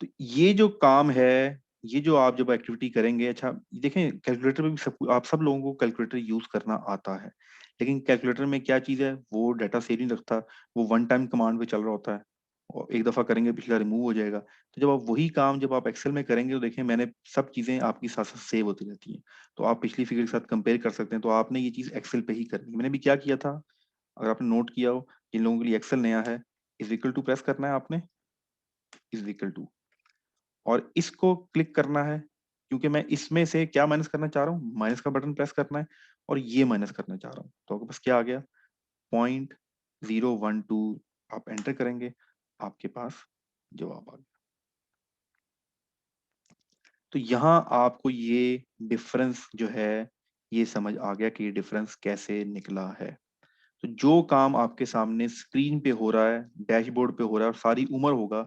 तो ये जो काम है ये जो आप जब एक्टिविटी करेंगे, अच्छा देखें कैलकुलेटर में भी सब आप सब लोगों को कैलकुलेटर यूज करना आता है, लेकिन कैलकुलेटर में क्या चीज है, वो डाटा सेव नहीं रखता, वो वन टाइम कमांड पे चल रहा होता है और एक दफा करेंगे पिछला रिमूव हो जाएगा। तो जब आप वही काम जब आप एक्सेल में करेंगे तो देखें मैंने सब चीजें आपकी साथ साथ सेव होती रहती हैं, तो आप पिछली फिगर के साथ कंपेयर कर सकते हैं। तो आपने ये चीज एक्सेल पे ही करनी है। मैंने भी क्या किया था, अगर आपने नोट किया हो, जिन लोगों के लिए एक्सेल नया है, इज इक्वल टू प्रेस करना है आपने, इज इक्वल टू, और इसको क्लिक करना है, क्योंकि मैं इसमें से क्या माइनस करना चाह रहा हूँ, माइनस का बटन प्रेस करना है और ये माइनस करना चाह रहा हूँ। तो आपके पास क्या आ गया, 0.012, आप एंटर करेंगे, आपके पास जवाब आ गया। तो यहाँ आपको ये डिफरेंस जो है ये समझ आ गया कि ये डिफरेंस कैसे निकला है। तो जो काम आपके सामने स्क्रीन पे हो रहा है, डैशबोर्ड पे हो रहा है और सारी उम्र होगा,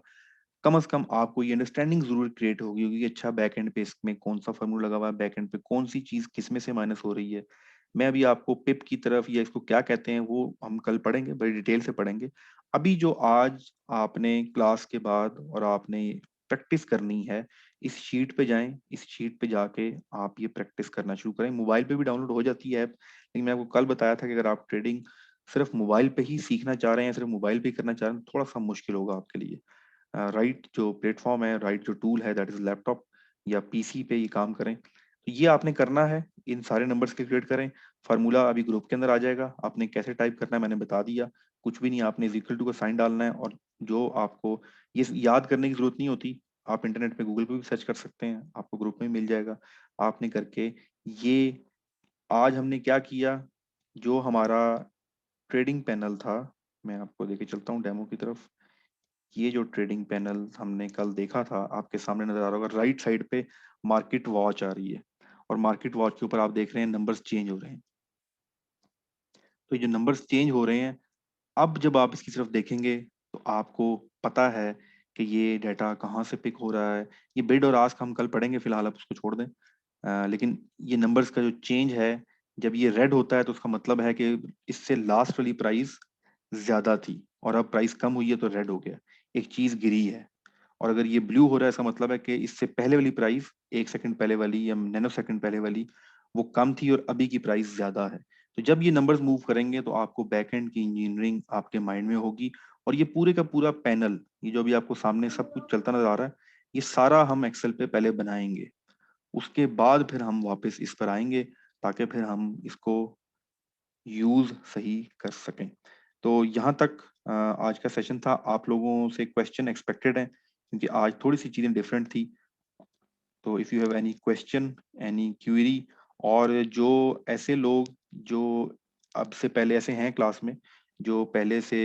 कम से कम आपको ये अंडरस्टैंडिंग जरूर क्रिएट होगी होगी कि अच्छा बैक एंड पे इसमें कौन सा फॉर्मूला लगा हुआ है, बैक एंड पे कौन सी चीज किस में से माइनस हो रही है। मैं अभी आपको पिप की तरफ या इसको क्या कहते हैं वो हम कल पढ़ेंगे, बड़ी डिटेल से पढ़ेंगे। अभी जो आज आपने क्लास के बाद और आपने प्रैक्टिस करनी है, इस शीट पे जाएं, इस शीट पे जाके आप ये प्रैक्टिस करना शुरू करें। मोबाइल पे भी डाउनलोड हो जाती है ऐप, लेकिन मैं आपको कल बताया था कि अगर आप ट्रेडिंग सिर्फ मोबाइल पे ही सीखना चाह रहे हैं, सिर्फ मोबाइल पे ही करना चाह रहे हैं, तो थोड़ा सा मुश्किल होगा आपके लिए। राइट जो प्लेटफॉर्म है, राइट जो टूल है, दैट इज लैपटॉप या पीसी पे ये काम करें। तो ये आपने करना है, इन सारे नंबर्स कैलकुलेट करें। फार्मूला अभी ग्रुप के अंदर आ जाएगा, आपने कैसे टाइप करना है मैंने बता दिया। कुछ भी नहीं, आपने इक्वल टू का साइन डालना है, और जो आपको ये याद करने की जरूरत नहीं होती, आप इंटरनेट पे गूगल पे भी सर्च कर सकते हैं, आपको ग्रुप में मिल जाएगा। आपने करके ये आज हमने क्या किया, जो हमारा ट्रेडिंग पैनल था, मैं आपको लेके चलता हूँ डेमो की तरफ। ये जो ट्रेडिंग पैनल हमने कल देखा था आपके सामने नजर आ रहा होगा, राइट साइड पे मार्केट वॉच आ रही है, और मार्केट वॉच के ऊपर आप देख रहे हैं नंबर्स चेंज हो रहे हैं। तो ये जो नंबर्स चेंज हो रहे हैं, अब जब आप इसकी तरफ देखेंगे तो आपको पता है कि ये डाटा कहाँ से पिक हो रहा है। ये बिड और आस्क हम कल पढ़ेंगे, फिलहाल आप उसको छोड़ दें। लेकिन ये नंबर्स का जो चेंज है, जब ये रेड होता है तो उसका मतलब है कि इससे लास्ट वाली प्राइस ज्यादा थी और अब प्राइस कम हुई है तो रेड हो गया, एक चीज गिरी है। और अगर ये ब्लू हो रहा है, इसका मतलब है कि इससे पहले वाली प्राइस, 1 सेकंड पहले वाली या नैनो सेकंड पहले वाली, वो कम थी और अभी की प्राइस ज्यादा है। तो जब ये नंबर्स मूव करेंगे तो आपको बैकएंड की इंजीनियरिंग आपके माइंड में होगी, और ये पूरे का पूरा पैनल, ये जो भी आपको सामने सब कुछ चलता नजर आ रहा है, ये सारा हम एक्सेल पे पहले बनाएंगे, उसके बाद फिर हम वापस इस पर आएंगे, ताकि फिर हम इसको यूज सही कर सकें। तो यहाँ तक आज का सेशन था। आप लोगों से क्वेश्चन एक्सपेक्टेड है, क्योंकि आज थोड़ी सी चीजें डिफरेंट थी। तो if you have any question, any query, और जो ऐसे लोग जो अब से पहले ऐसे हैं क्लास में, जो पहले से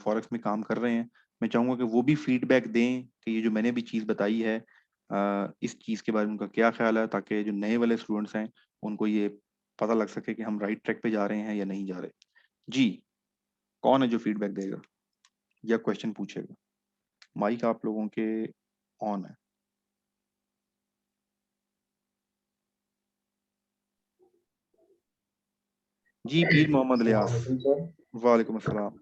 फॉरेक्स में काम कर रहे हैं, मैं चाहूंगा कि वो भी फीडबैक दें कि ये जो मैंने भी चीज़ बताई है, इस चीज़ के बारे में उनका क्या ख्याल है, ताकि जो नए वाले स्टूडेंट्स हैं उनको ये पता लग सके कि हम राइट ट्रैक पे जा रहे हैं या नहीं जा रहे। जी, कौन है जो फीडबैक देगा या क्वेश्चन पूछेगा? माइक आप लोगों के ऑन है। जी, पीर मोहम्मद
अस्सलाम
लियास।
वालेकुम सर।
वालेकुम अस्सलाम।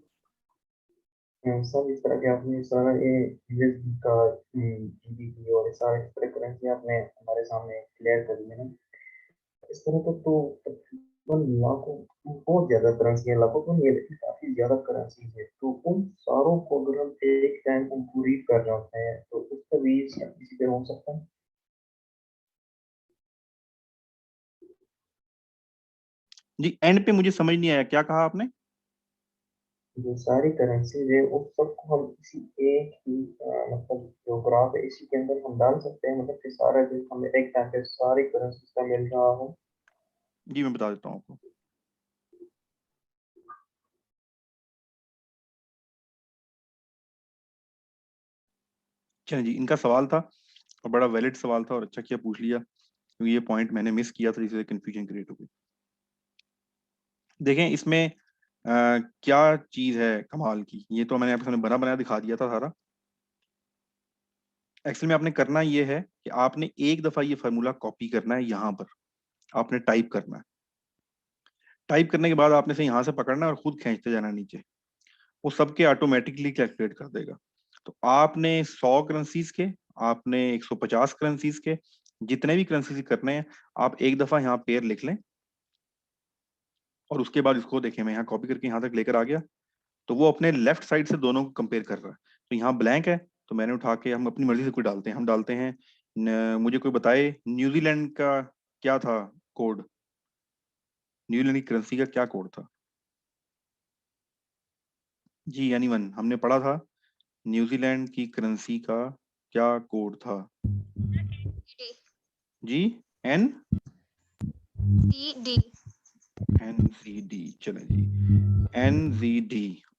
सर इस तरह के आपने सारा ये यूएसडी का जीबीपी और ये सारे इस तरह करेंसी आपने हमारे सामने क्लियर कर दिए ना। इस तरह का तो तकरीबन लाखों, बहुत ज्यादा करेंसी है, लाखों तो नहीं है लेकिन काफी ज्यादा करेंसी है। तो उन सारों को अगर हम एक टाइम उनको रीड कर रहे होते हैं तो उसका भी इसी तरह हो सकता है।
जी, एंड पे मुझे समझ नहीं आया, क्या कहा आपने?
जो सारी करेंसीज है उस सबको हम इसी एक ही मतलब जो ग्राफ है इसी के अंदर हम डाल सकते हैं, मतलब कि सारा जो हमें एक टाइम पे सारी करेंसीज का मिल रहा हो।
जी, मैं बता देता हूँ आपको। चलिए जी, इनका सवाल था और बड़ा वैलिड सवाल था, और अच्छा किया पूछ लिया, क्योंकि ये पॉइंट मैंने मिस किया था जिससे कंफ्यूजन क्रिएट हो गई। देखें इसमें क्या चीज है कमाल की, ये तो मैंने आपके सामने बना बनाया दिखा दिया था सारा। एक्चुअली में आपने करना ये है कि आपने एक दफा ये फार्मूला कॉपी करना है, यहाँ पर आपने टाइप करना है। टाइप करने के बाद आपने से यहाँ से पकड़ना है और खुद खींचते जाना नीचे, वो सबके ऑटोमेटिकली कैलकुलेट कर देगा। तो आपने 100 करेंसीज के आपने 150 करेंसीज के जितने भी करेंसीज करने हैं आप एक दफा यहाँ पेयर लिख लें, और उसके बाद इसको देखें, मैं यहाँ कॉपी करके यहाँ तक लेकर आ गया, तो वो अपने लेफ्ट साइड से दोनों को कंपेयर कर रहा है। तो यहाँ ब्लैंक है, तो मैंने उठा के, हम अपनी मर्जी से कोई डालते हैं, हम डालते हैं मुझे कोई बताए न्यूजीलैंड का क्या था कोड, न्यूजीलैंड की करेंसी का क्या कोड था जी? एनीवन? हमने पढ़ा था न्यूजीलैंड की करेंसी का क्या कोड था जी? N
CD।
NZD, चले जी, NZD,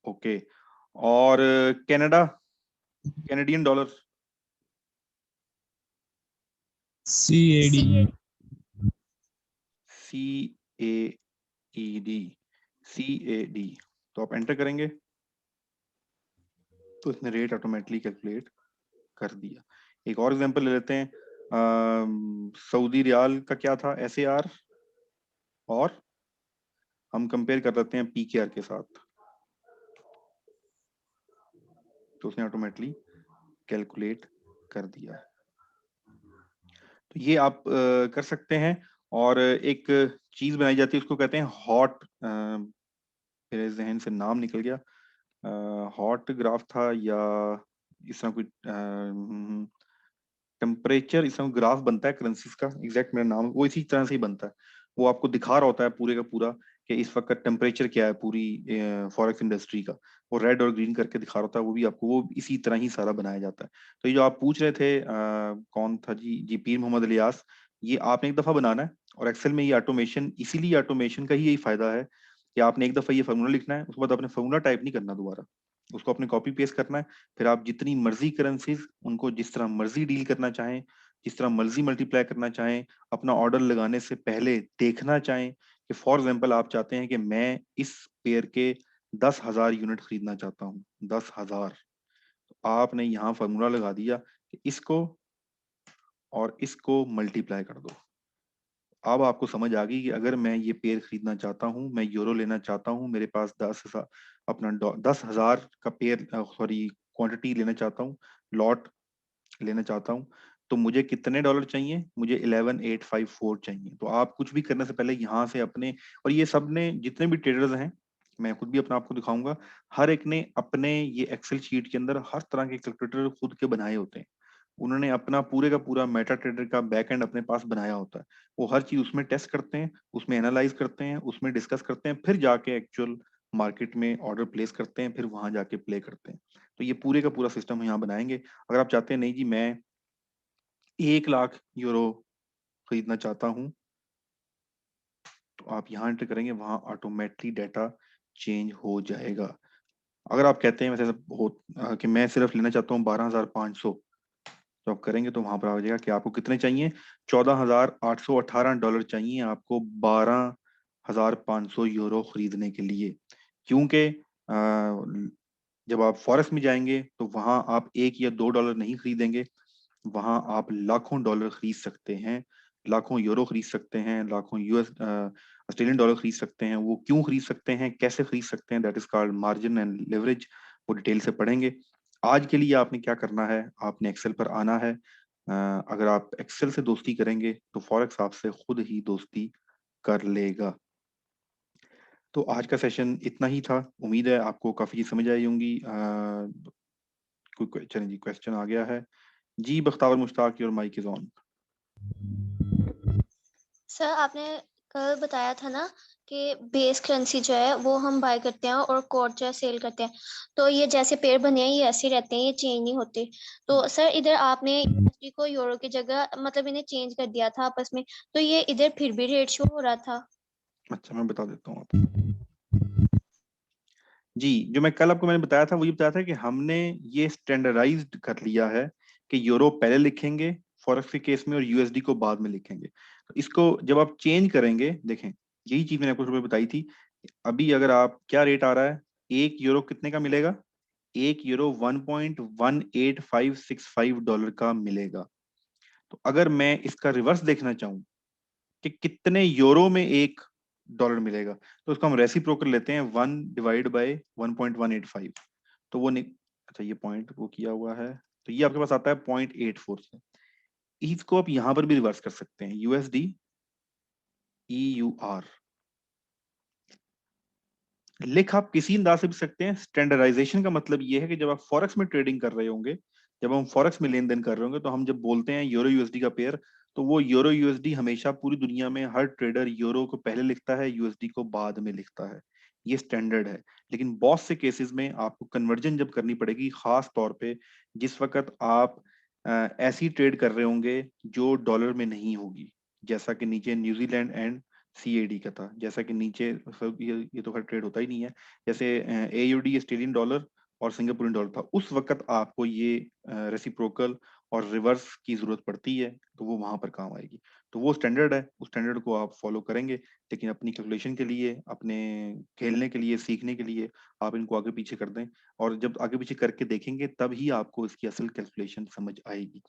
ओके। और Canada, Canadian dollar,
CAD।
CAED, CAD। तो आप एंटर करेंगे तो इसने रेट ऑटोमेटिकली कैलकुलेट कर दिया। एक और एग्जांपल ले लेते हैं, सऊदी रियाल का क्या था SAR, और हम कंपेयर कर लेते हैं PKR के साथ, तो उसने ऑटोमेटिकली कैलकुलेट कर दिया। तो ये आप कर सकते हैं। और एक चीज बनाई जाती है, उसको कहते हैं हॉट, मेरे जहन से नाम निकल गया, हॉट ग्राफ था या इस तरह कोई टेम्परेचर, इस तरह ग्राफ बनता है करेंसीज का, एग्जैक्ट मेरा नाम वो इसी तरह से ही बनता है। वो आपको दिखा रहा होता है पूरे का पूरा कि इस वक्त टेम्परेचर क्या है पूरी फॉरेक्स इंडस्ट्री का, वो रेड और ग्रीन करके दिखा रहा होता है, वो भी आपको वो इसी तरह ही सारा बनाया जाता है। तो ये जो आप पूछ रहे थे कौन था जी पीर मोहम्मद इलियास, ये आपने एक दफा बनाना है, और एक्सेल में ये ऑटोमेशन, इसीलिए ऑटोमेशन का ही यही फायदा है कि आपने एक दफा ये फॉर्मूला लिखना है, उसके बाद आपने फॉर्मूला टाइप नहीं करना दोबारा, उसको अपने कॉपी पेस्ट करना है। फिर आप जितनी मर्जी करेंसीज उनको जिस तरह मर्जी डील करना चाहें, जिस तरह मर्जी मल्टीप्लाई करना चाहें, अपना ऑर्डर लगाने से पहले देखना चाहें कि फॉर एग्जाम्पल आप चाहते हैं कि मैं इस पेयर के 10,000 यूनिट खरीदना चाहता हूँ, 10,000, तो आपने यहाँ फॉर्मूला लगा दिया कि इसको और इसको मल्टीप्लाई कर दो। अब आपको समझ आ गई कि अगर मैं ये पेयर खरीदना चाहता हूँ, मैं यूरो लेना चाहता हूँ, मेरे पास 10,000 अपना 10,000 का पेयर, सॉरी क्वांटिटी लेना चाहता हूँ, लॉट लेना चाहता हूँ, तो मुझे कितने डॉलर चाहिए? मुझे 11,854 चाहिए। तो आप कुछ भी करने से पहले यहाँ से अपने, और ये सब ने जितने भी ट्रेडर्स हैं, मैं खुद भी अपना आपको दिखाऊंगा, हर एक ने अपने ये एक्सेल शीट के अंदर हर तरह के कैलकुलेटर खुद के बनाए होते हैं। उन्होंने अपना पूरे का पूरा मेटा ट्रेडर का बैक एंड अपने पास बनाया होता है। वो हर चीज उसमें टेस्ट करते हैं, उसमें एनालाइज करते हैं, उसमें डिस्कस करते हैं, फिर जाके एक्चुअल मार्केट में ऑर्डर प्लेस करते हैं, फिर वहां जाके प्ले करते हैं। तो ये पूरे का पूरा सिस्टम हम यहाँ बनाएंगे। अगर आप चाहते हैं नहीं जी मैं 1 लाख यूरो खरीदना चाहता हूँ, तो आप यहाँ एंटर करेंगे, वहां ऑटोमेटिकली डाटा चेंज हो जाएगा। अगर आप कहते हैं वैसे हो कि मैं सिर्फ लेना चाहता हूँ 12,500, तो आप करेंगे तो वहां पर आ जाएगा कि आपको कितने चाहिए, $14,818 चाहिए आपको 12,500 यूरो खरीदने के लिए। क्योंकि जब आप फॉरेस्ट में जाएंगे तो वहां आप 1 या 2 डॉलर नहीं खरीदेंगे, वहां आप लाखों डॉलर खरीद सकते हैं, लाखों यूरो खरीद सकते हैं, लाखों ऑस्ट्रेलियन डॉलर खरीद सकते हैं। वो क्यों खरीद सकते हैं, कैसे खरीद सकते हैं, that is called margin and leverage, वो डिटेल से पढ़ेंगे। आज के लिए आपने क्या करना है, आपने एक्सेल पर आना है। अगर आप एक्सेल से दोस्ती करेंगे तो फॉरेक्स आपसे खुद ही दोस्ती कर लेगा। तो आज का सेशन इतना ही था, उम्मीद है आपको काफी चीज समझ आई होंगी। कोई क्वेश्चन जी, क्वेश्चन आ गया है जी, Bakhtawar Mushtaq, your mic is on.
Sir आपने कल बताया था ना कि बेस करेंसी जो है वो हम बाय करते हैं और कोड जो है सेल करते हैं, तो ये जैसे पेयर बने हैं ये ऐसे रहते हैं, ये चेंज नहीं होते। तो सर इधर आपने यूएसडी को यूरो की जगह मतलब इन्हें चेंज कर दिया था आपस में, तो ये इधर फिर भी रेट शो हो रहा था।
अच्छा मैं बता देता हूँ आपको जी। जो मैं कल आपको मैंने बताया था, वो ये बताया था कि हमने ये स्टैंडर्डाइज्ड कर लिया है कि यूरो पहले लिखेंगे फॉरेक्स के केस में और यूएसडी को बाद में लिखेंगे। तो इसको जब आप चेंज करेंगे, देखें यही चीज मैंने आपको सुबह बताई थी। अभी अगर आप, क्या रेट आ रहा है, 1 यूरो कितने का मिलेगा? 1 यूरो $1.1865 का मिलेगा। तो अगर मैं इसका रिवर्स देखना चाहूँ कि कितने यूरो में $1 मिलेगा, तो उसको हम रेसिप्रोकल लेते हैं, 1 डिवाइड बाय 1.185। तो वो अच्छा ये पॉइंट वो किया हुआ है, तो ये आपके पास आता है 0.84 से। इसको आप यहां पर भी रिवर्स कर सकते हैं, USD EUR लिख आप किसी अंदाज से भी सकते हैं। स्टैंडर्डाइजेशन का मतलब ये है कि जब आप फॉरेक्स में ट्रेडिंग कर रहे होंगे, जब हम फॉरेक्स में लेन देन कर रहे होंगे, तो हम जब बोलते हैं यूरो यूएसडी का पेयर, तो वो यूरो यूएसडी हमेशा पूरी दुनिया में हर ट्रेडर यूरो को पहले लिखता है, यूएसडी को बाद में लिखता है। ये स्टैंडर्ड है। लेकिन बहुत से केसेस में आपको कन्वर्जन जब करनी पड़ेगी, खास तौर पे जिस वक्त आप ऐसी ट्रेड कर रहे होंगे जो डॉलर में नहीं होगी, जैसा कि नीचे न्यूजीलैंड एंड CAD का था, जैसा कि नीचे ये तो खैर ट्रेड होता ही नहीं है, जैसे AUD ऑस्ट्रेलियन डॉलर और सिंगापुरियन डॉलर था, उस वक्त आपको ये रेसिप्रोकल और रिवर्स की जरूरत पड़ती है, तो वो वहां पर काम आएगी। तो वो स्टैंडर्ड है, उस स्टैंडर्ड को आप फॉलो करेंगे, लेकिन अपनी कैलकुलेशन के लिए, अपने खेलने के लिए, सीखने के लिए आप इनको आगे पीछे कर दें, और जब आगे पीछे करके देखेंगे तब ही आपको इसकी असल कैलकुलेशन समझ आएगी।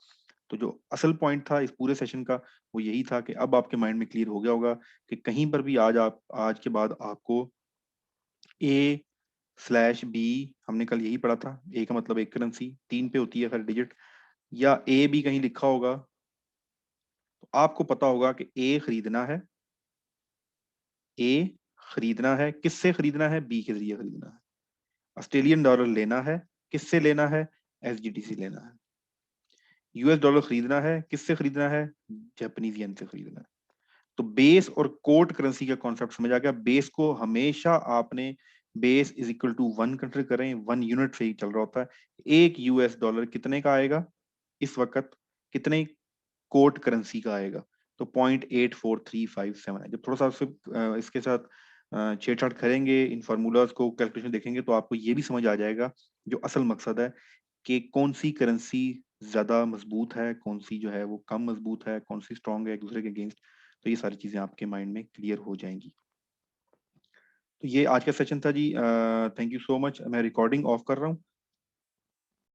तो जो असल पॉइंट था इस पूरे सेशन का वो यही था कि अब आपके माइंड में क्लियर हो गया होगा कि कहीं पर भी आज के बाद आपको A/B, हमने कल यही पढ़ा था, A का मतलब एक करेंसी 3 पे होती है हर डिजिट, या AB कहीं लिखा होगा, तो आपको पता होगा कि A खरीदना है, किससे खरीदना है? B के जरिए खरीदना है। ऑस्ट्रेलियन डॉलर लेना है, किससे लेना है? SGDC लेना है। US डॉलर खरीदना है, किससे खरीदना है? जापानीज येन से खरीदना है। तो बेस और कोट करेंसी का कॉन्सेप्ट समझ आ गया। बेस को हमेशा आपने base is equal to 1 consider करें, 1 यूनिट से ही चल रहा होता है। एक US डॉलर कितने का आएगा इस वक्त, कितने कोट करेंसी का आएगा? तो 0.84357 है। जब थोड़ा सा इसके साथ छेड़छाड़ करेंगे, इन फार्मूलाज को कैलकुलेशन देखेंगे, तो आपको ये भी समझ आ जाएगा जो असल मकसद है कि कौन सी करेंसी ज्यादा मजबूत है, कौन सी जो है वो कम मजबूत है, कौन सी स्ट्रांग है एक दूसरे के अगेंस्ट। तो ये सारी चीजें आपके माइंड में क्लियर हो जाएंगी। तो ये आज का सेशन था जी। Thank you so much. मैं रिकॉर्डिंग ऑफ कर रहा हूँ।